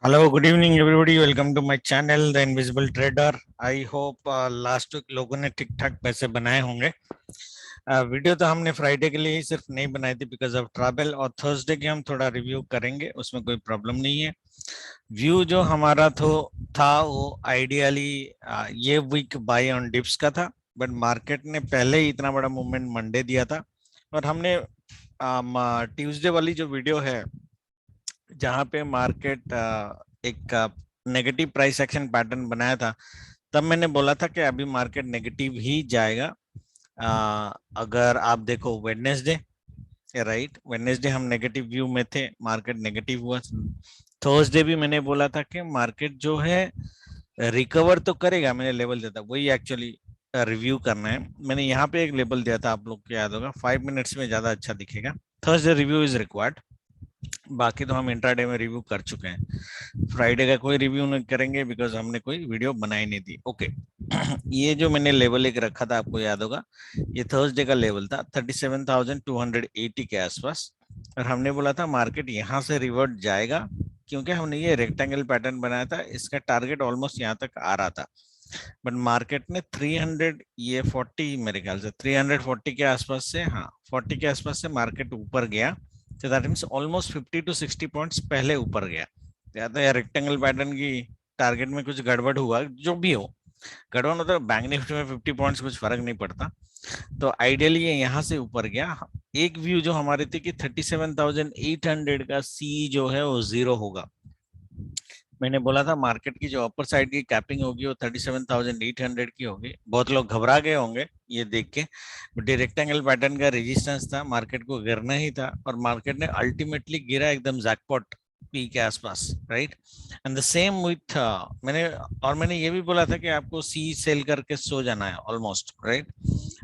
Hello, good evening everybody. Welcome to my channel, The Invisible Trader. I hope last week लोगों ने ठीक ठाक पैसे बनाए होंगे। वीडियो तो हमने फ्राइडे के लिए ही सिर्फ नहीं बनाई थी बिकॉज ऑफ ट्रैवल, और थर्सडे के हम थोड़ा रिव्यू करेंगे, उसमें कोई प्रॉब्लम नहीं है। व्यू जो हमारा था वो आइडियली ये वीक बाय ऑन डिप्स का था, बट मार्केट ने पहले ही इतना बड़ा मूवमेंट मंडे दिया था। और हमने ट्यूसडे वाली जो वीडियो है जहाँ पे मार्केट एक नेगेटिव प्राइस एक्शन पैटर्न बनाया था, तब मैंने बोला था कि अभी मार्केट नेगेटिव ही जाएगा। अगर आप देखो वेडनेसडे, राइट, वेडनेसडे हम नेगेटिव व्यू में थे, मार्केट नेगेटिव हुआ। थर्सडे भी मैंने बोला था कि मार्केट जो है रिकवर तो करेगा, मैंने लेवल दिया था, वही एक्चुअली रिव्यू करना है। मैंने यहाँ पे एक लेवल दिया था, आप लोग को याद होगा, 5 मिनट्स में ज्यादा अच्छा दिखेगा। थर्सडे रिव्यू इज रिक्वायर्ड, बाकी तो हम इंट्राडे में रिव्यू कर चुके हैं। फ्राइडे का कोई रिव्यू नहीं करेंगे बिकॉज हमने कोई वीडियो बनाई नहीं थी। ओके ये जो मैंने लेवल एक रखा था, आपको याद होगा, ये थर्सडे का लेवल था 37,280 के आसपास, और हमने बोला था मार्केट यहाँ से रिवर्ट जाएगा, क्योंकि हमने ये रेक्टेंगल पैटर्न बनाया था, इसका टारगेट ऑलमोस्ट यहाँ तक आ रहा था। बट मार्केट ने 300, ये 40 मेरे ख्याल से 340 के आसपास से, हाँ 40 के आसपास से मार्केट ऊपर गया, तो that means almost 50 to 60 points पहले ऊपर गया। या तो यार रेक्टेंगल पैटर्न की टारगेट में कुछ गड़बड़ हुआ, जो भी हो, गड़बड़ होता है, बैंक निफ्टी में 50 पॉइंट्स कुछ फर्क नहीं पड़ता। तो आइडियली ये यहाँ से ऊपर गया। एक व्यू जो हमारी थी कि 37,800 का सी जो है वो जीरो होगा। मैंने बोला था मार्केट की जो अपर साइड की कैपिंग होगी वो 37,800 की होगी। बहुत लोग घबरा गए होंगे ये देख के, बट रेक्टेंगल पैटर्न का रेजिस्टेंस था, मार्केट को गिरना ही था, और मार्केट ने अल्टीमेटली गिरा एकदम जैकपॉट पी के आसपास, right. And the same with मैंने ये भी बोला था कि आपको सी सेल करके सो जाना है almost, right,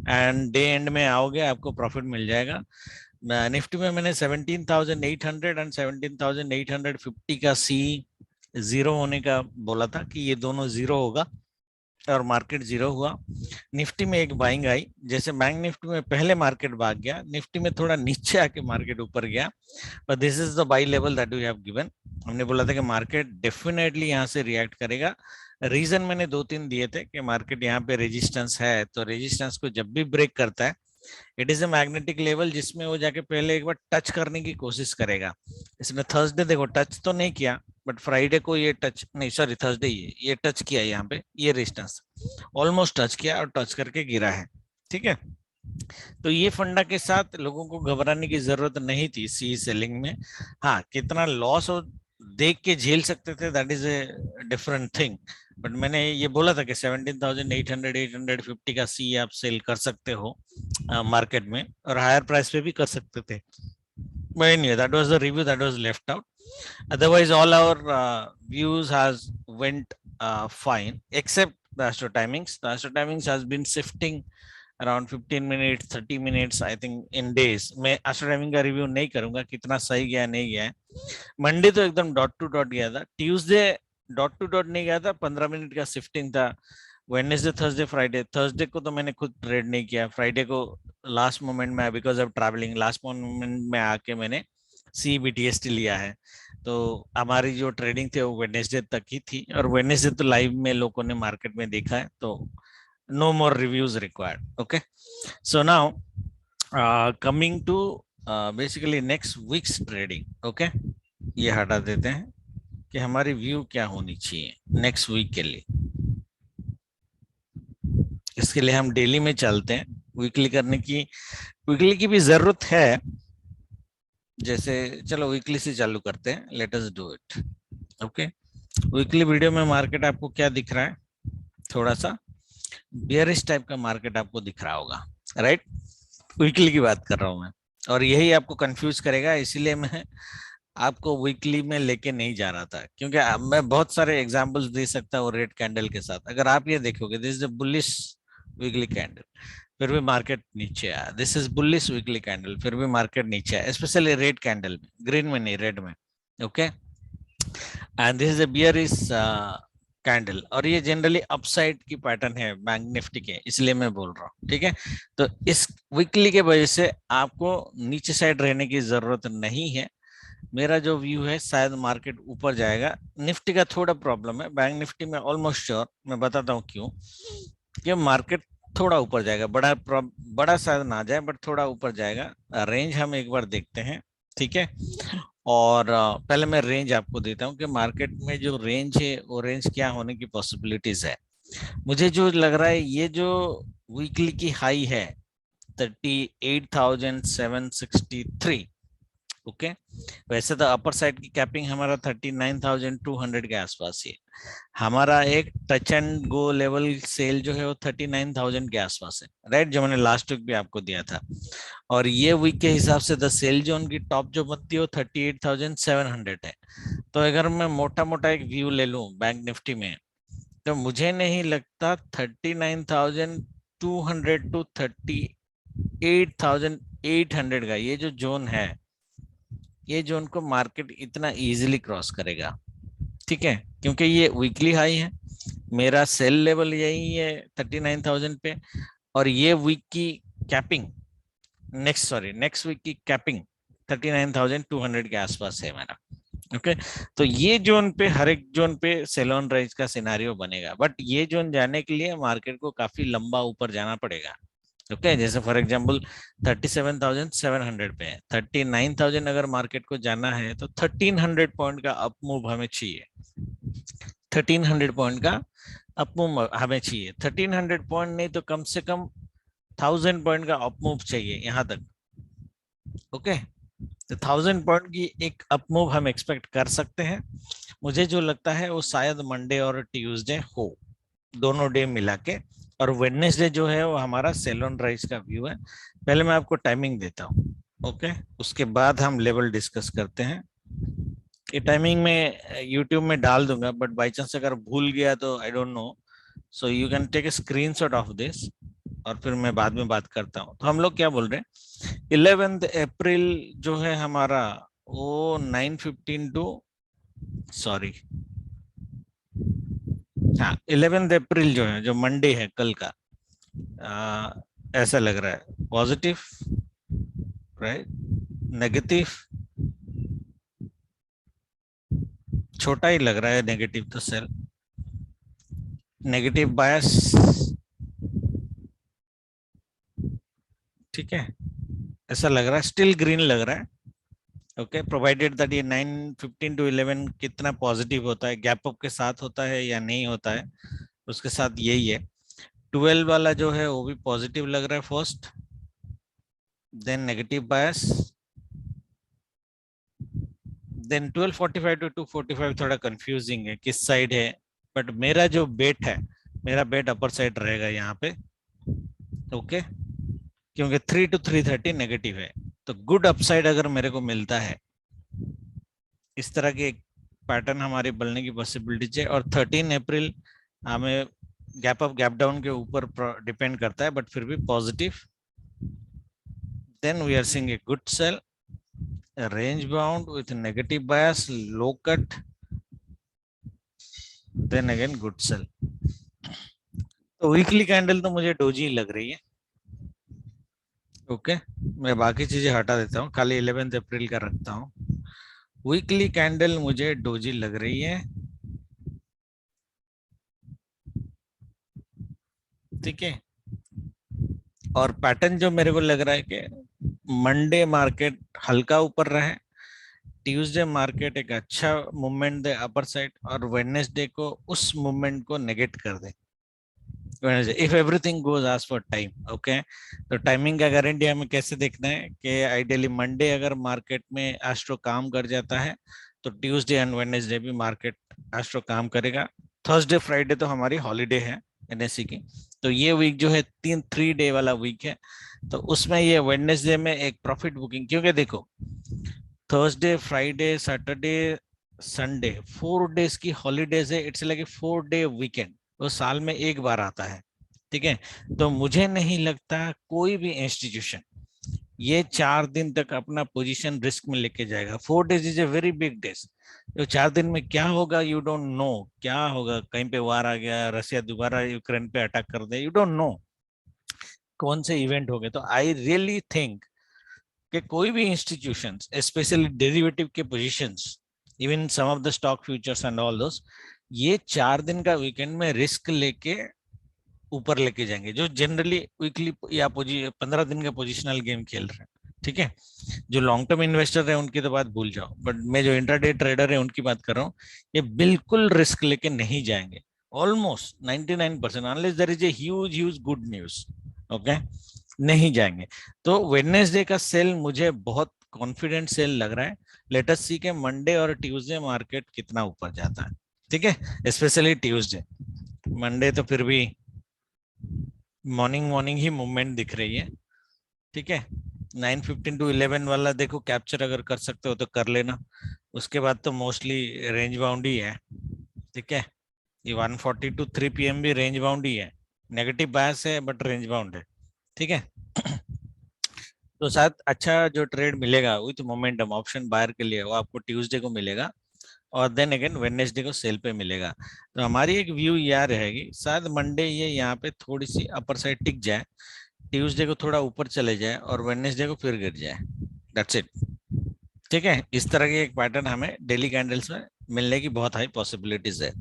and day and में आओगे आपको प्रॉफिट मिल जाएगा। निफ्टी में मैंने 17,800 एंड 17,850 का सी जीरो होने का बोला था कि ये दोनों जीरो होगा, और मार्केट जीरो हुआ। निफ्टी में एक बाइंग आई, जैसे बैंक निफ्टी में पहले मार्केट भाग गया, निफ्टी में थोड़ा नीचे आके मार्केट ऊपर गया, but this is the buy level that we have given. हमने बोला था कि मार्केट डेफिनेटली यहाँ से रिएक्ट करेगा। रीजन मैंने दो तीन दिए थे कि मार्केट यहाँ पे रेजिस्टेंस है, तो रेजिस्टेंस को जब भी ब्रेक करता है, it is a magnetic level जिसमें वो जाके पहले एक बार टच करने की कोशिश करेगा। इसने थर्सडे देखो टच तो नहीं किया, बट फ्राइडे को ये टच नहीं, सॉरी थर्सडे ये टच किया, यहाँ पे ये रेजिस्टेंस ऑलमोस्ट टच किया और टच करके गिरा है, ठीक है। तो ये फंडा के साथ लोगों को घबराने की जरूरत नहीं थी सी सेलिंग में। हाँ, कितना लॉस हो देख के झेल सकते थे, that is a different thing. But मैंने ये बोला था कि 17,800 850 का सी आप सेल कर सकते हो मार्केट में, और हायर प्राइस पे भी कर सकते थे। But anyway, that was the review that was left out. Otherwise, all our views has went fine, except the Astro timings. The Astro timings has been shifting around 15 minutes, 30 minutes, I think in days. मैं Astro timing का review नहीं करूंगा कितना सही गया नहीं गया है। मंडे तो एकदम डॉट टू डॉट गया था, ट्यूसडे डॉट टू डॉट नहीं गया था, 15 मिनट का शिफ्टिंग था। वेडनेसडे, थर्सडे, फ्राइडे, थर्सडे को तो मैंने खुद ट्रेड नहीं किया, फ्राइडे को लास्ट मोमेंट में because of travelling last moment में आके मैंने CBTST लिया है। तो हमारी जो ट्रेडिंग थी वो वेडनेसडे तक ही थी, और वेडनेसडे तो लाइव में लोगों ने मार्केट में देखा है, तो no more reviews required. Okay, so now coming to basically next week's trading. Okay, ये हटा देते हैं कि हमारी व्यू क्या होनी चाहिए नेक्स्ट वीक के लिए। इसके लिए हम डेली में चलते हैं, वीकली करने की, वीकली की भी जरूरत है। जैसे चलो वीकली से चालू करते हैं, let us do it. Okay, weekly video में मार्केट आपको क्या दिख रहा है, थोड़ा सा बियरिश टाइप का मार्केट आपको दिख रहा होगा, राइट। वीकली की बात कर रहा हूं मैं, और यही आपको कंफ्यूज करेगा, इसीलिए मैं आपको वीकली में लेके नहीं जा रहा था, क्योंकि मैं बहुत सारे एग्जांपल्स दे सकता हूँ रेड कैंडल के साथ। अगर आप ये देखोगे, this is a bullish weekly candle, फिर भी मार्केट नीचे आया, this is bullish weekly candle, फिर भी मार्केट नीचे आया, स्पेशली रेड कैंडल में, ग्रीन में नहीं, रेड में। Okay, and this is a bearish candle, और ये जनरली अपसाइड की पैटर्न है बैंक निफ्टी के, इसलिए मैं बोल रहा हूँ, ठीक है। तो इस वीकली के वजह से आपको नीचे साइड रहने की जरूरत नहीं है, मेरा जो व्यू है शायद मार्केट ऊपर जाएगा। निफ्टी का थोड़ा प्रॉब्लम है, बैंक निफ्टी में ऑलमोस्ट श्योर, मैं बताता हूँ क्यों। कि मार्केट थोड़ा ऊपर जाएगा, बड़ा शायद ना जाए बट थोड़ा ऊपर जाएगा। रेंज हम एक बार देखते हैं, ठीक है। और पहले मैं रेंज आपको देता हूँ कि मार्केट में जो रेंज है वो रेंज क्या होने की पॉसिबिलिटीज है। मुझे जो लग रहा है ये जो वीकली की हाई है 38,763, ओके। वैसे तो अपर साइड की कैपिंग हमारा 39,200 के आसपास ही है। हमारा एक touch and go level sell जो है वो 39,000 के आसपास है, राइट, जो मैंने लास्ट वीक भी आपको दिया था। और ये वीक के हिसाब से द सेल जोन की टॉप जो बनती है वो 38,700 है। तो अगर मैं मोटा मोटा एक व्यू ले लूं बैंक निफ्टी में, तो मुझे नहीं लगता 39,200 टू 38,800 का ये जो जोन है, ये जोन को मार्केट इतना इजीली क्रॉस करेगा, ठीक है। क्योंकि ये वीकली हाई है, मेरा सेल लेवल यही है 39,000 पे, और ये वीक की कैपिंग, नेक्स्ट वीक की कैपिंग 39,200 के आसपास है मेरा, ओके। तो ये जोन पे, हर एक जोन पे सेल ऑन राइज का सिनारियो बनेगा, बट ये जोन जाने के लिए मार्केट को काफी लंबा ऊपर जाना पड़ेगा, ओके। जैसे फॉर एग्जांपल 37,700 पे है, 39,000 अगर मार्केट को जाना है तो 1300 पॉइंट का अप मूव हमें चाहिए। 1300 पॉइंट का अप मूव हमें चाहिए, 1300 पॉइंट नहीं तो कम से कम 1000 पॉइंट का अप मूव चाहिए यहाँ तक, ओके। तो 1000 पॉइंट की एक अप मूव हम एक्सपेक्ट कर सकते हैं। मुझे जो लगता है वो शायद मंडे और ट्यूसडे हो, दोनों डे मिला के। और वेडनेसडे जो है वो हमारा सेल ऑन राइज का व्यू है। पहले मैं आपको टाइमिंग देता हूँ, ओके, उसके बाद हम लेवल डिस्कस करते हैं। ये टाइमिंग में यूट्यूब में डाल दूंगा, बट बाई चांस अगर भूल गया तो I don't know, so you can take a screenshot of this, और फिर मैं बाद में बात करता हूँ। तो हम लोग क्या बोल रहे हैं, 11 अप्रैल जो है हमारा वो 9:15 टू, सॉरी, हाँ 11 अप्रैल जो है, जो मंडे है कल का, ऐसा लग रहा है पॉजिटिव, राइट, नेगेटिव, छोटा ही लग रहा है नेगेटिव, तो सेल नेगेटिव बायस, ठीक है, ऐसा लग रहा है, स्टिल ग्रीन लग रहा है, ओके। प्रोवाइडेड दैट ये 9:15 टू 11 कितना पॉजिटिव होता है, गैप अप के साथ होता है या नहीं होता है, उसके साथ यही है। 12 वाला जो है वो भी पॉजिटिव लग रहा है first, then negative bias, then 12:45 to 2:45 थोड़ा कंफ्यूजिंग है किस साइड है, बट मेरा जो बेट है, मेरा बेट अपर साइड रहेगा यहाँ पे, ओके। क्योंकि 3 to 3:30 नेगेटिव है, तो गुड अपसाइड अगर मेरे को मिलता है, इस तरह के एक पैटर्न हमारी बनने की पॉसिबिलिटी है। और 13 अप्रैल हमें गैप अप गैप डाउन के ऊपर डिपेंड करता है, बट फिर भी positive. Then we are seeing a good sell, range bound with negative bias, low cut, then again good sell। तो वीकली कैंडल तो मुझे डोजी लग रही है, ओके। मैं बाकी चीजें हटा देता हूँ, खाली 11 अप्रैल का रखता हूँ। वीकली कैंडल मुझे डोजी लग रही है, ठीक है। और पैटर्न जो मेरे को लग रहा है कि मंडे मार्केट हल्का ऊपर रहे, ट्यूसडे मार्केट एक अच्छा मूवमेंट दे अपर साइड, और वेडनेसडे को उस मूवमेंट को नेगेट कर दे, if everything goes as per time, okay. तो टाइमिंग का गारंटी हमें कैसे देखना है कि आइडियली मंडे अगर मार्केट में एस्ट्रो काम कर जाता है, तो ट्यूसडे एंड वेडनेसडे भी मार्केट एस्ट्रो काम करेगा। थर्सडे फ्राइडे तो हमारी हॉलीडे है एनएससी की, तो ये वीक जो है 3 डे वाला वीक है। तो उसमें ये वेडनेसडे में एक प्रॉफिट बुकिंग, क्योंकि देखो Thursday Friday Saturday Sunday 4 days की हॉलीडेज है, इट्स लाइक 4 डे वीकेंड, वो साल में एक बार आता है, ठीक है। तो मुझे नहीं लगता कोई भी इंस्टीट्यूशन ये 4 दिन तक अपना पोजीशन रिस्क में लेके जाएगा। 4 days is a very big days. तो 4 दिन में क्या होगा यू डोंट नो, क्या होगा, कहीं पे वार आ गया, रसिया दोबारा यूक्रेन पे अटैक कर दे, यू डोंट नो कौन से इवेंट हो गए। तो आई रियली थिंक कि कोई भी इंस्टीट्यूशंस स्पेशली डेरिवेटिव के positions, even some of the stock futures and all those, ये 4 दिन का वीकेंड में रिस्क लेके ऊपर लेके जाएंगे, जो जनरली वीकली या 15 दिन का पोजिशनल गेम खेल रहे हैं। ठीक है, जो लॉन्ग टर्म इन्वेस्टर है उनकी तो बात भूल जाओ, बट मैं जो इंट्राडे ट्रेडर है उनकी बात कर रहा हूँ, ये बिल्कुल रिस्क लेके नहीं जाएंगे, almost 99%, unless there is a huge huge good news, okay, नहीं जाएंगे। तो वेडनेसडे का सेल मुझे बहुत कॉन्फिडेंट सेल लग रहा है। लेट अस सी के मंडे और ट्यूसडे मार्केट कितना ऊपर जाता है। ठीक है, स्पेशली ट्यूसडे, मंडे तो फिर भी मॉर्निंग मॉर्निंग ही मूवमेंट दिख रही है। ठीक है, 9:15 to 11 वाला देखो, कैप्चर अगर कर सकते हो तो कर लेना, उसके बाद तो मोस्टली रेंज बाउंड ही है। ठीक है, ये 1:40 to 3 PM भी रेंज बाउंड ही है, नेगेटिव बायस है बट रेंज बाउंड है। ठीक है, तो शायद अच्छा जो ट्रेड मिलेगा विथ मोमेंटम ऑप्शन बायर के लिए, वो आपको ट्यूसडे को मिलेगा, और देन अगेन वेडनेसडे को सेल पे मिलेगा। तो हमारी एक व्यू यह रहेगी, शायद मंडे ये यहाँ पे थोड़ी सी अपर साइड टिक जाए, ट्यूसडे को थोड़ा ऊपर चले जाए, और वेडनेसडे को फिर गिर जाए। That's it. ठीक है, इस तरह की एक पैटर्न हमें डेली कैंडल्स में मिलने की बहुत हाई पॉसिबिलिटीज है।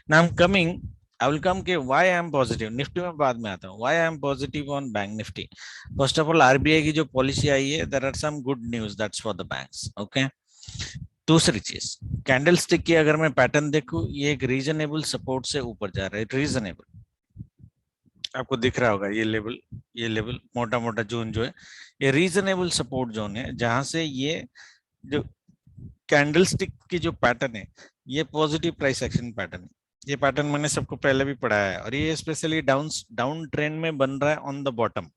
Now I am coming, I will come के why I am positive. Nifty में बाद में आता हूँ, why I am positive on bank Nifty. First of all, RBI की जो पॉलिसी आई है, there are some good news, that's for the banks. Okay, दूसरी चीज, कैंडल स्टिक की अगर मैं पैटर्न देखूं, ये एक रीजनेबल सपोर्ट से ऊपर जा रहा है, रीजनेबल, आपको दिख रहा होगा ये लेवल मोटा मोटा जोन जो है, ये रीजनेबल सपोर्ट जोन है, जहां से ये जो कैंडल स्टिक की जो पैटर्न है, ये पॉजिटिव प्राइस एक्शन पैटर्न है। ये पैटर्न मैंने सबको पहले भी पढ़ाया है, और ये स्पेशली डाउन ट्रेंड में बन रहा है ऑन द बॉटम।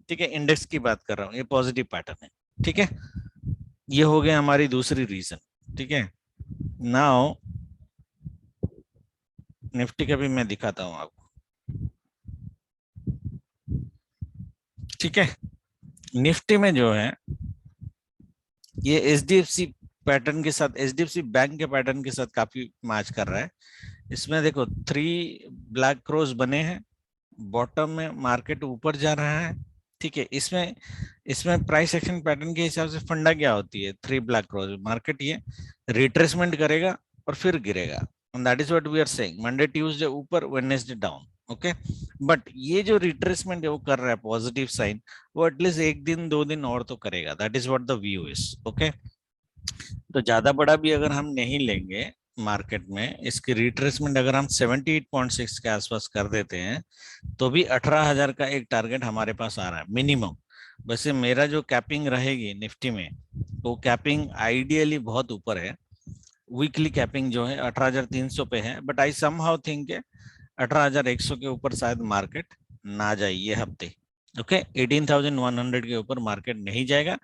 ठीक है, इंडेक्स की बात कर रहा हूँ, ये पॉजिटिव पैटर्न है। ठीक है, ये हो गया हमारी दूसरी रीजन। ठीक है, नाउ निफ्टी का भी मैं दिखाता हूं आपको। ठीक है, निफ्टी में जो है, ये एचडीएफसी पैटर्न के साथ, एचडीएफसी बैंक के पैटर्न के साथ काफी मैच कर रहा है। इसमें देखो 3 ब्लैक क्रॉस बने हैं, बॉटम में मार्केट ऊपर जा रहा है। ठीक है, इसमें इसमें प्राइस एक्शन पैटर्न के हिसाब से फंडा क्या होती है, 3 ब्लैक क्रॉस, मार्केट ये रिट्रेसमेंट करेगा और फिर गिरेगा, that is what we are saying, Monday Tuesday ऊपर, वेडनेसडे डाउन। ओके, बट ये जो रिट्रेसमेंट है वो कर रहा है, पॉजिटिव साइन, वो एटलीस्ट 1 दिन 2 दिन और तो करेगा, that is what the view is. Okay, तो ज्यादा बड़ा भी अगर हम नहीं लेंगे मार्केट में, इसकी रिट्रेसमेंट अगर हम 78.6 के आसपास कर देते हैं, तो भी 18,000 का एक टारगेट हमारे पास आ रहा है मिनिमम। वैसे मेरा जो कैपिंग रहेगी निफ्टी में, तो कैपिंग आइडियली बहुत ऊपर है, वीकली कैपिंग जो है 18,300 पे है, बट आई समहाउ थिंक 18,100 के ऊपर शायद मार्केट ना जाए ये हफ्ते। ओके, 18,100 के ऊपर मार्केट नहीं जाएगा।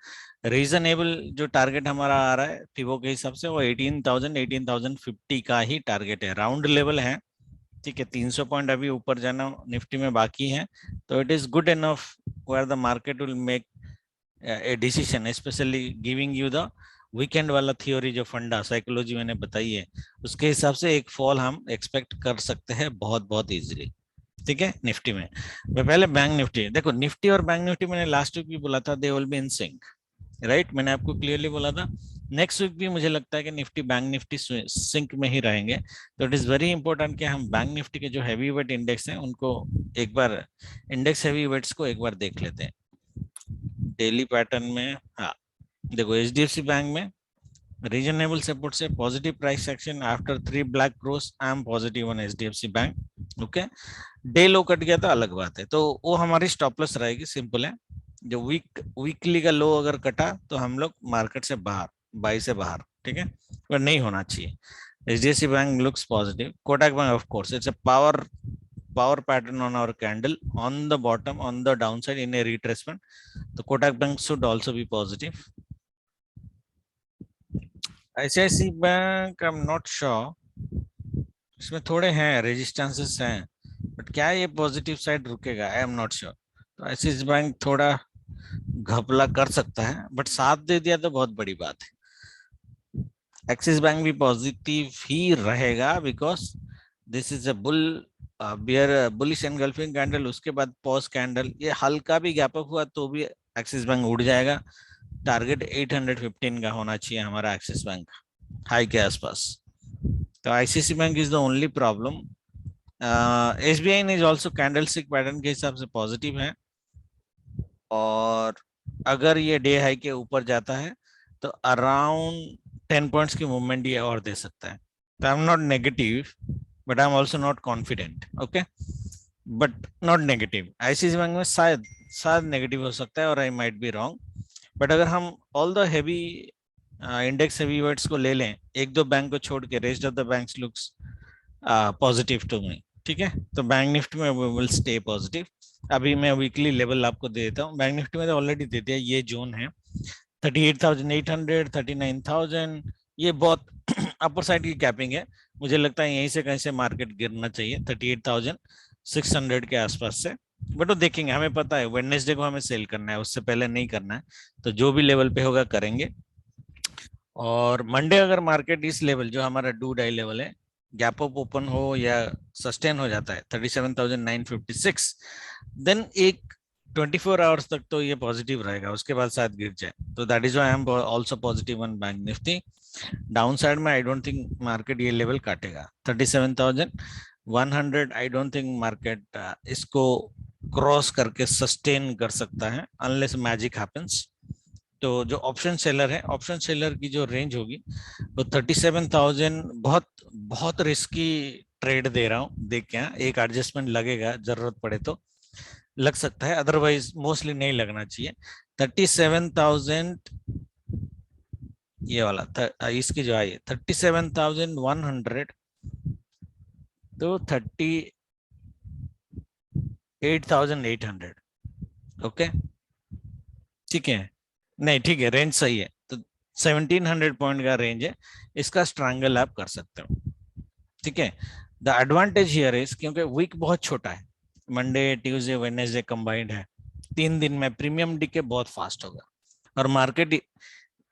रीजनेबल जो टारगेट हमारा आ रहा है फिबो के हिसाब से, वो 18,000 18,050 का ही टारगेट है, राउंड लेवल है। ठीक है, 300 पॉइंट अभी ऊपर जाना निफ्टी में बाकी है, तो it is good enough where the market will make a decision, specially giving you the weekend वाला थियोरी, जो फंडा साइकोलॉजी मैंने बताई है, उसके हिसाब से एक फॉल हम एक्सपेक्ट कर सकते हैं बहुत बहुत इजीली। ठीक है, निफ्टी में मैं पहले बैंक निफ्टी देखो, निफ्टी और बैंक निफ्टी मैंने लास्ट वीक भी बोला था, they will be in sink, right, मैंने आपको क्लियरली बोला था। नेक्स्ट वीक भी मुझे लगता है कि निफ्टी बैंक निफ्टी सिंक में ही रहेंगे, तो इट इज वेरी इंपॉर्टेंट कि हम बैंक निफ्टी के जो हैवी वेट इंडेक्स हैं उनको एक बार, इंडेक्स हैवी वेट्स को एक बार देख लेते हैं डेली पैटर्न में। हाँ, देखो एचडीएफसी बैंक में रीजनेबल सपोर्ट से positive price action after 3 black cross, I am positive on HDFC bank. Okay, day low cut गया तो अलग बात है, तो वो हमारी स्टॉप लॉस रहेगी, सिंपल है। जो वीकली का लो अगर कटा तो हम लोग मार्केट से बाहर, बाई से बाहर। ठीक है, पर नहीं होना चाहिए। HDFC bank looks positive, Kotak bank of course it's a power pattern on our candle on the bottom on the downside in a retracement, so Kotak Bank should also be positive. ICICI Bank I'm not sure, इसमें थोड़े हैं resistances हैं, but क्या ये positive side रुकेगा, आई am not sure. तो ICICI bank थोड़ा घपला कर सकता है, बट साथ दे दिया तो बहुत बड़ी बात है। एक्सिस बैंक भी पॉजिटिव ही रहेगा, because this is a bear bullish engulfing candle, उसके बाद पॉज कैंडल, ये हल्का भी गैप अप हुआ तो भी एक्सिस बैंक उड़ जाएगा, टारगेट 815 का होना चाहिए हमारा एक्सिस बैंक हाई के आसपास। तो ICICI bank is the only problem. SBI is also candlestick pattern के हिसाब से पॉजिटिव है, और अगर ये डे हाई के ऊपर जाता है तो अराउंड 10 पॉइंट्स की मूवमेंट ये और दे सकता है। तो I am not negative but I am also not confident, okay, but not negative. ICICI bank में शायद शायद नेगेटिव हो सकता है, और I might be wrong. But अगर हम all the heavy index heavy weights को ले लें, एक दो बैंक को छोड़ के, rest of the banks looks positive to me, ठीक है। तो बैंक निफ्टी में वी विल स्टे पॉजिटिव। अभी मैं वीकली लेवल आपको दे देता हूँ। बैंक निफ्टी में तो ऑलरेडी दे दिया, ये जोन है 38,800, 39,000, ये बहुत अपर साइड की कैपिंग है। मुझे लगता है यहीं से कहीं से मार्केट गिरना चाहिए 38,600 के आसपास से। बट वो देखेंगे, हमें पता है वेडनेसडे को हमें सेल करना है, उससे पहले नहीं करना है। तो जो भी लेवल पे होगा करेंगे। और मंडे अगर मार्केट इस लेवल जो हमारा डू डाई लेवल है, गैप अप ओपन हो या सस्टेन हो जाता है 37,956, देन एक 24 आवर्स तक तो ये पॉजिटिव रहेगा, उसके बाद शायद गिर जाए। तो that is why I am also positive on bank Nifty. Down side में आई डोंट थिंक मार्केट ये लेवल काटेगा 37,100। आई डोंट थिंक मार्केट इसको क्रॉस करके सस्टेन कर सकता है अनलेस मैजिक हैपेंस। तो जो ऑप्शन सेलर है, ऑप्शन सेलर की जो रेंज होगी वो 37,000, बहुत बहुत रिस्की ट्रेड दे रहा हूँ। देख के एक एडजस्टमेंट लगेगा, जरूरत पड़े तो लग सकता है, अदरवाइज मोस्टली नहीं लगना चाहिए। 37,000 ये वाला इसकी जो आई 37,100 तो 38,800, ओके, ठीक है। नहीं ठीक है, रेंज सही है। तो 1700 पॉइंट का रेंज है, इसका स्ट्रैंगल आप कर सकते हो, ठीक है। द एडवांटेज हियर इज क्योंकि वीक बहुत छोटा है, मंडे ट्यूसडे वेडनेसडे कंबाइंड है, 3 दिन में प्रीमियम डीके बहुत फास्ट होगा। और मार्केट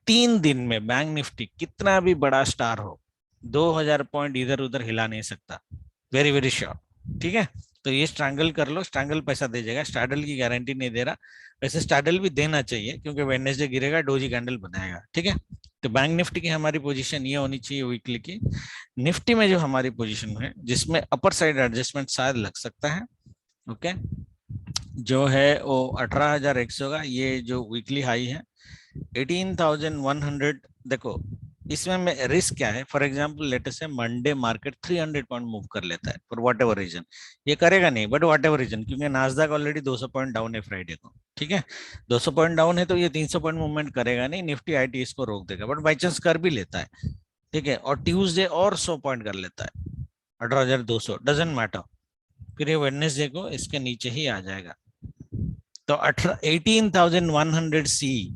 3 दिन में बैंक निफ्टी कितना भी बड़ा स्टार हो 2000 पॉइंट इधर उधर हिला नहीं सकता, वेरी वेरी श्योर, ठीक है। तो ये स्ट्रैंगल कर लो, स्ट्रैंगल पैसा दे जाएगा, स्टार्डल की गारंटी नहीं दे रहा। वैसे स्टार्डल भी देना चाहिए क्योंकि वेडनेसडे गिरेगा, डोजी कैंडल बनाएगा, ठीक है। तो बैंक निफ्टी की हमारी पोजीशन ये होनी चाहिए वीकली की। निफ्टी में जो हमारी पोजीशन है जिसमें अपर साइड एडजस्टमेंट शायद लग सकता है, ओके, जो है वो 18,100 का, ये जो वीकली हाई है 18,100। देखो इसमें में रिस्क क्या है, फॉर एग्जांपल लेट से मंडे मार्केट 300 पॉइंट मूव कर लेता है फॉर व्हाट एवर रीजन, ये करेगा नहीं बट व्हाट एवर रीजन, क्योंकि नास्डैक ऑलरेडी 200 पॉइंट डाउन है फ्राइडे को, ठीक है। 200 पॉइंट डाउन है तो ये 300 पॉइंट मूवमेंट करेगा नहीं, निफ्टी आईटी इसको रोक देगा, बट बाई चांस कर भी लेता है, ठीक है। और ट्यूसडे और 100 पॉइंट कर लेता है 18,200, डजेंट मैटर, फिर ये वेडनेसडे को इसके नीचे ही आ जाएगा। तो 18,100 C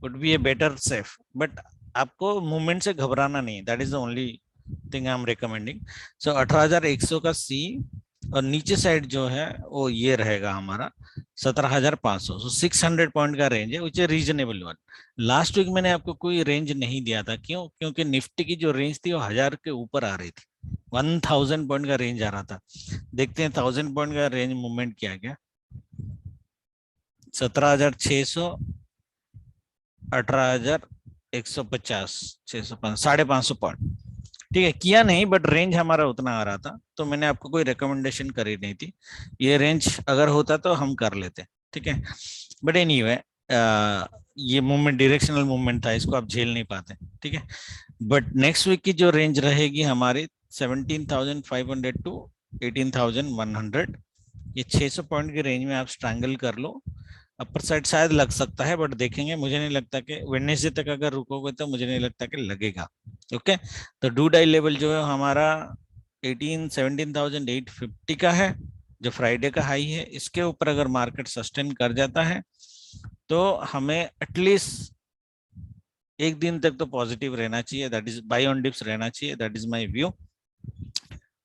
would be a better safe, but आपको मूवमेंट से घबराना नहीं, that is the only thing I am recommending. So 18,100 का सी, और नीचे साइड जो है वो ये रहेगा हमारा 17,500। सो 600 पॉइंट का रेंज है विच है रीजनेबल वन। लास्ट वीक मैंने आपको कोई रेंज नहीं दिया था, क्यों? क्योंकि निफ्टी की जो रेंज थी वो 1000 के ऊपर आ रही थी, 1000 पॉइंट का रेंज आ रहा था। देखते हैं 1000 पॉइंट का रेंज मूवमेंट क्या गया, 17,600, 18,150, 605, 550 पॉइंट, ठीक है। किया नहीं बट रेंज हमारा उतना आ रहा था, तो मैंने आपको कोई रिकमेंडेशन करी नहीं थी। ये रेंज अगर होता तो हम कर लेते, ठीक है। बट एनीवे ये मूवमेंट डायरेक्शनल मूवमेंट था, इसको आप झेल नहीं पाते, ठीक है। बट नेक्स्ट वीक की जो रेंज रहेगी हमारी 17,500 टू 18,100, ये 600 पॉइंट की रेंज में आप स्ट्रैंगल कर लो। अपर साइड शायद लग सकता है बट देखेंगे, मुझे नहीं लगता कि वेडनेसडे तक अगर रुकोगे तो मुझे नहीं लगता कि लगेगा, ओके। तो डू डाई लेवल जो है हमारा 17,850 का है, जो फ्राइडे का हाई है। इसके ऊपर अगर मार्केट सस्टेन कर जाता है तो हमें एटलीस्ट एक दिन तक तो पॉजिटिव रहना चाहिए, that is by on dips रहना चाहिए, दैट इज माय व्यू।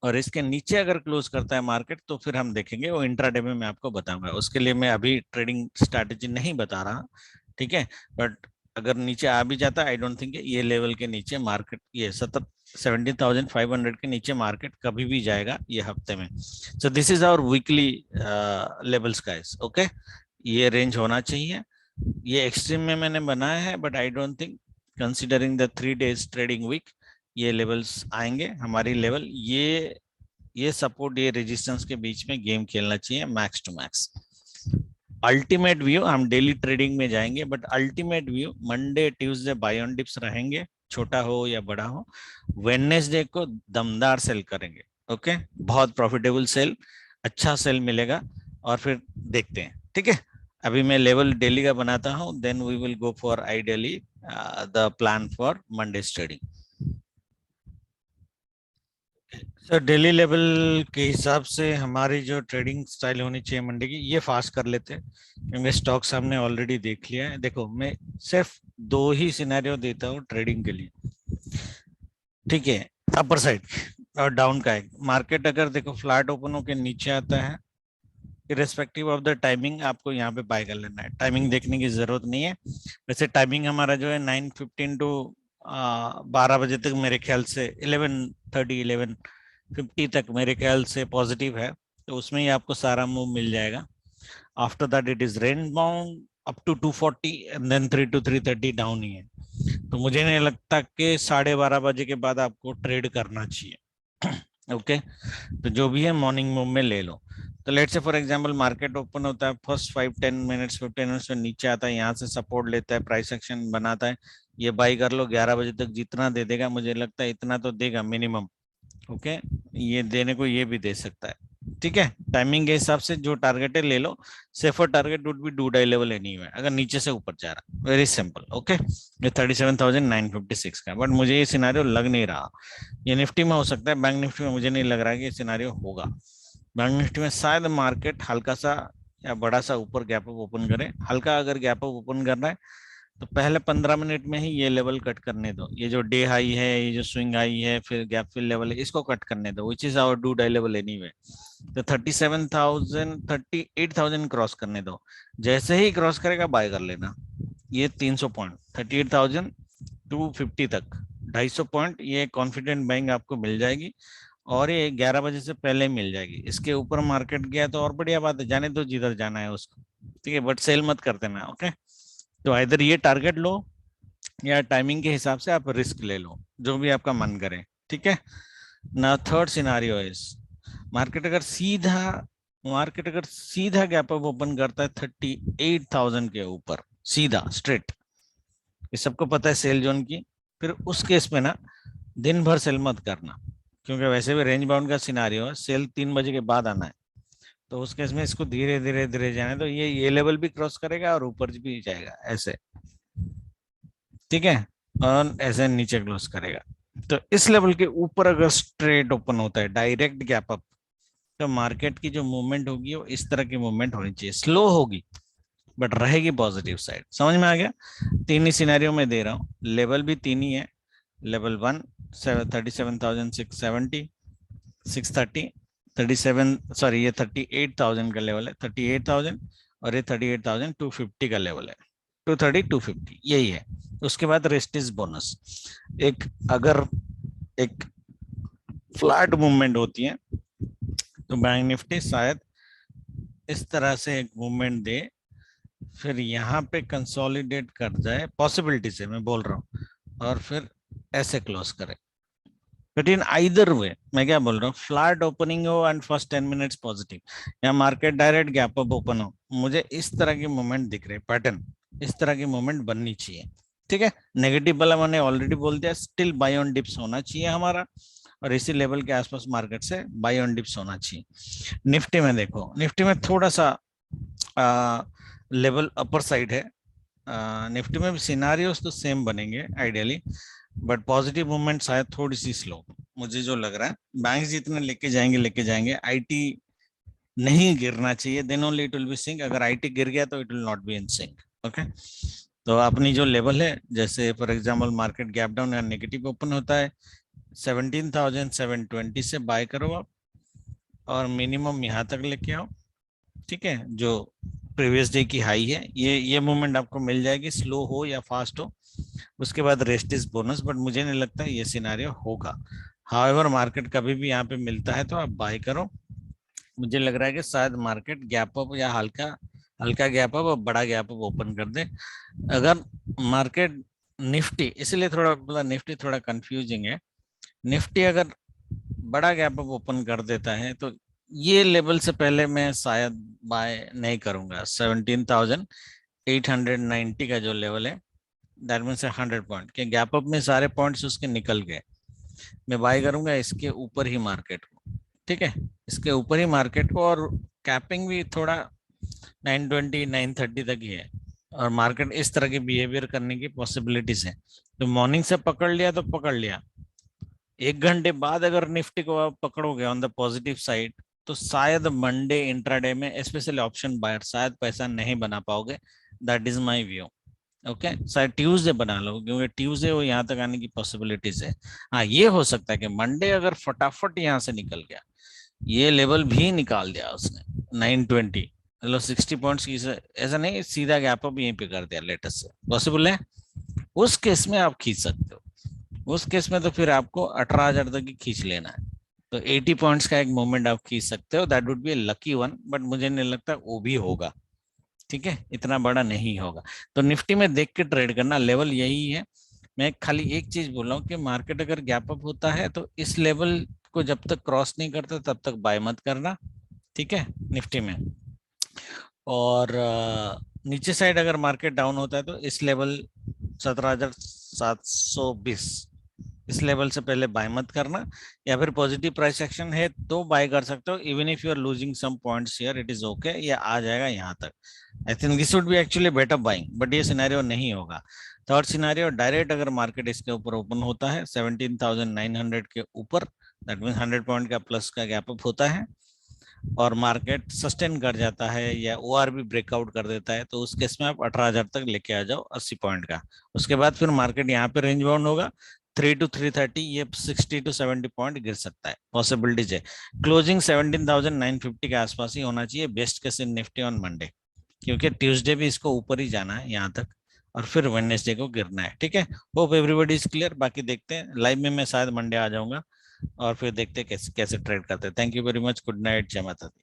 और इसके नीचे अगर क्लोज करता है मार्केट तो फिर हम देखेंगे, वो इंट्राडे में मैं आपको बताऊंगा, उसके लिए मैं अभी ट्रेडिंग स्ट्रैटेजी नहीं बता रहा, ठीक है। बट अगर नीचे आ भी जाता, आई डोंट थिंक ये लेवल के नीचे मार्केट, ये 17,500 के नीचे मार्केट कभी भी जाएगा ये हफ्ते में। So this is our weekly levels guys, okay. ये रेंज होना चाहिए, ये एक्सट्रीम में मैंने बनाया है, but I don't think considering the 3 days trading week ये लेवल्स आएंगे हमारी लेवल। ये सपोर्ट ये रेजिस्टेंस के बीच में गेम खेलना चाहिए max to max. Ultimate view हम डेली ट्रेडिंग में जाएंगे, but ultimate view Monday Tuesday buy on dips रहेंगे, छोटा हो या बड़ा हो। वेडनेसडे को दमदार सेल करेंगे। ओके, बहुत प्रॉफिटेबल सेल, अच्छा सेल मिलेगा, और फिर देखते हैं। ठीक है, अभी मैं लेवल डेली का बनाता हूं, then we will go for ideally the plan for Monday trading. Sir daily level के हिसाब से हमारी जो ट्रेडिंग स्टाइल होनी चाहिए मंडे की, ये फास्ट कर लेते हैं क्योंकि स्टॉक्स हमने ऑलरेडी देख लिया है। देखो मैं सिर्फ 2 ही सिनेरियो देता हूँ ट्रेडिंग के लिए, ठीक है, अपर साइड और डाउन का है। मार्केट अगर देखो फ्लैट ओपन होकर नीचे आता है, इरेस्पेक्टिव ऑफ द टाइमिंग आपको यहाँ पे बाय कर लेना है, टाइमिंग देखने की जरूरत नहीं है। वैसे टाइमिंग हमारा जो है 9:15 टू 12 बजे तक मेरे ख्याल से 11:30 11:50 तक मेरे ख्याल से पॉजिटिव है, तो उसमें ही आपको सारा मूव मिल जाएगा। After that it is range bound up to 240 and then 3 to 3:30 down ही है। तो मुझे नहीं लगता कि 12:30 बजे के बाद आपको ट्रेड करना चाहिए। ओके, तो जो भी है मॉर्निंग मूव में ले लो। तो let's say for example market open होता है, फर्स्ट 5-10 मिनट्स 15 मिनट्स में नीचे आता है, यहाँ से सपोर्ट लेता है, प्राइस एक्शन बनाता है, ये बाई कर लो। 11 बजे तक जितना दे देगा, मुझे लगता है इतना तो देगा मिनिमम। ओके, ये देने को ये भी दे सकता है। ठीक है, टाइमिंग के हिसाब से जो टारगेट है ले लो। Safer target would be do die level anyway अगर नीचे से ऊपर जा रहा, वेरी सिंपल। ओके, ये 37,956 का, बट मुझे ये सिनारियो लग नहीं रहा। ये निफ्टी में हो सकता है, बैंक निफ्टी में मुझे नहीं लग रहा कि ये सिनारियो होगा। बैंक निफ्टी में शायद मार्केट हल्का सा या बड़ा सा ऊपर गैप अप ओपन करे। हल्का अगर गैप अप ओपन कर रहा है तो पहले 15 मिनट में ही ये लेवल कट करने दो। ये जो डे हाई है, ये जो स्विंग हाई है, फिर गैप फिल लेवल है, इसको कट करने दो, which is our do die level anyway. तो 37,000 38,000 क्रॉस करने दो। जैसे ही क्रॉस करेगा बाय कर लेना। ये 300 पॉइंट 38,250 तक 250 पॉइंट ये कॉन्फिडेंट बाइंग आपको मिल जाएगी, और ये 11 बजे से पहले मिल जाएगी। इसके ऊपर मार्केट गया तो और बढ़िया बात है, जाने दो जिधर जाना है उसको। ठीक है, बट सेल मत कर देना। ओके, तो इधर ये टारगेट लो या टाइमिंग के हिसाब से आप रिस्क ले लो, जो भी आपका मन करे। ठीक है ना। थर्ड सिनारियो इज मार्केट अगर सीधा गैप अप ओपन करता है 38,000 के ऊपर, सीधा स्ट्रेट, ये सबको पता है सेल जोन की, फिर उस केस में ना दिन भर सेल मत करना, क्योंकि वैसे भी रेंज बाउंड का सिनारियो है, सेल 3 बजे के बाद आना है। तो उस केस में इसको धीरे धीरे धीरे जाने तो ये लेवल भी क्रॉस करेगा और ऊपर भी जाएगा ऐसे। ठीक है, और ऐसे नीचे क्लोज करेगा। तो इस लेवल के ऊपर अगर स्ट्रेट ओपन होता है डायरेक्ट गैप अप, तो मार्केट की जो मूवमेंट होगी वो इस तरह की मूवमेंट होनी चाहिए, स्लो होगी बट रहेगी पॉजिटिव साइड। समझ में आ गया? 3 ही सिनेरियो में दे रहा हूँ, लेवल भी 3 ही है। लेवल 1 37,670 630 37 सॉरी ये 38,000 का लेवल है, 38,000, और ये 38,250 का लेवल है, 230 250 यही है। उसके बाद रेस्ट इज बोनस। अगर एक फ्लैट मूवमेंट होती है तो बैंक निफ्टी शायद इस तरह से एक मूवमेंट दे, फिर यहाँ पे कंसोलिडेट कर जाए, पॉसिबिलिटी से मैं बोल रहा हूँ, और फिर ऐसे क्लोज करे। बट इन आइदर वे मैं क्या बोल रहा हूँ, फ्लैट ओपनिंग हो एंड फर्स्ट 10 मिनट्स पॉजिटिव, या market direct gap up open हो, मुझे इस तरह की मूवमेंट दिख रही है, पैटर्न इस तरह की मूवमेंट बननी चाहिए। ठीक है, नेगेटिव वाला मैंने ऑलरेडी बोल दिया, स्टिल बाय ऑन डिप्स होना चाहिए हमारा, और इसी लेवल के आसपास मार्केट से बाय ऑन डिप्स होना चाहिए। निफ्टी में देखो, निफ्टी में थोड़ा सा लेवल अपर साइड है। निफ्टी में भी सिनारियोस तो सेम बनेंगे आइडियली, बट पॉजिटिव मूवमेंट शायद थोड़ी सी स्लो मुझे जो लग रहा है। बैंक जितने लेके जाएंगे, आईटी नहीं गिरना चाहिए, then only it will be sync. अगर आईटी गिर गया तो it will not be in sync. Okay, तो अपनी जो लेवल है, जैसे for example market gap down या नेगेटिव ओपन होता है 17,720 से बाय करो आप, और मिनिमम यहाँ तक लेके आओ। ठीक है, जो प्रीवियस डे की हाई है, ये मूवमेंट आपको मिल जाएगी, स्लो हो या फास्ट हो। उसके बाद रेस्ट इज बोनस, बट मुझे नहीं लगता ये सिनारियो होगा। हाउएवर मार्केट कभी भी यहाँ पे मिलता है तो आप बाय करो। मुझे लग रहा है कि शायद मार्केट गैप अप या हल्का हल्का गैप अप और बड़ा गैप अप ओपन कर दे। अगर मार्केट निफ्टी, इसलिए थोड़ा मतलब निफ्टी थोड़ा कंफ्यूजिंग है, निफ्टी अगर बड़ा गैप अप ओपन कर देता है तो ये लेवल से पहले मैं शायद बाय नहीं करूंगा। 17,890 का जो लेवल है, दैट मीन्स 100 पॉइंट के गैप अप में सारे पॉइंट्स उसके निकल गए। मैं बाय करूंगा इसके ऊपर ही मार्केट को, ठीक है, इसके ऊपर ही मार्केट को, और कैपिंग भी थोड़ा 920 930 तक ही है, और मार्केट इस तरह की बिहेवियर करने की पॉसिबिलिटीज है। तो मॉर्निंग से पकड़ लिया तो पकड़ लिया, 1 घंटे बाद अगर निफ्टी को आप पकड़ोगे ऑन द पॉजिटिव साइड, तो शायद मंडे इंट्राडे में स्पेशली ऑप्शन बायर शायद पैसा नहीं बना पाओगे। That is my view. Okay, शायद ट्यूसडे बना लो, क्योंकि ट्यूसडे वो यहाँ तक आने की पॉसिबिलिटीज है। हाँ, ये हो सकता है कि मंडे अगर फटाफट यहाँ से निकल गया, ये लेवल भी निकाल दिया उसने 920, मतलब 60 पॉइंट्स की, ऐसा नहीं सीधा गैप अप यहीं पे कर दिया लेटेस्ट से, पॉसिबल है। उस केस में आप खींच सकते हो, उस केस में तो फिर आपको 18,000 तक ही खींच लेना है। तो 80 पॉइंट्स का एक मूवमेंट आप खींच सकते हो, that would be A lucky one, but मुझे नहीं लगता वो भी होगा। ठीक है, इतना बड़ा नहीं होगा। तो निफ्टी में देख के ट्रेड करना, लेवल यही है। मैं खाली एक चीज बोल रहा हूँ कि मार्केट अगर गैप अप होता है तो इस लेवल को जब तक क्रॉस नहीं करता तब तक बाय मत करना, ठीक है, निफ्टी में। और नीचे साइड अगर मार्केट डाउन होता है तो इस लेवल 17,720, इस लेवल से पहले बाय मत करना, या फिर पॉजिटिव प्राइस एक्शन है तो बाय कर सकते हो। Even if you are losing some points here, it is okay, ये आ जाएगा यहाँ तक। I think this would be actually better buying, but ये सिनेरियो नहीं होगा। थर्ड सिनेरियो, डायरेक्ट अगर मार्केट इसके ऊपर ओपन होता है 17,900 के ऊपर, दैट मीन 100 पॉइंट का प्लस का गैप अप होता है, और मार्केट सस्टेन कर जाता है या ओआर भी ब्रेकआउट कर देता है, तो उस केस में आप 18,000 तक लेके आ जाओ 80 पॉइंट का। उसके बाद फिर मार्केट यहाँ पे रेंज बाउंड होगा 3 to 330, ये 60 to 70 पॉइंट गिर सकता है, पॉसिबिलिटीज है। क्लोजिंग 17,950 के आसपास ही होना चाहिए best case in Nifty on Monday, क्योंकि ट्यूसडे भी इसको ऊपर ही जाना है यहाँ तक, और फिर वेडनेसडे को गिरना है। ठीक है, होप एवरीबॉडी इज क्लियर। बाकी देखते हैं लाइव में, मैं शायद मंडे आ जाऊंगा और फिर देखते हैं कैसे कैसे ट्रेड करते हैं। Thank you very much, good night, जय माता दी।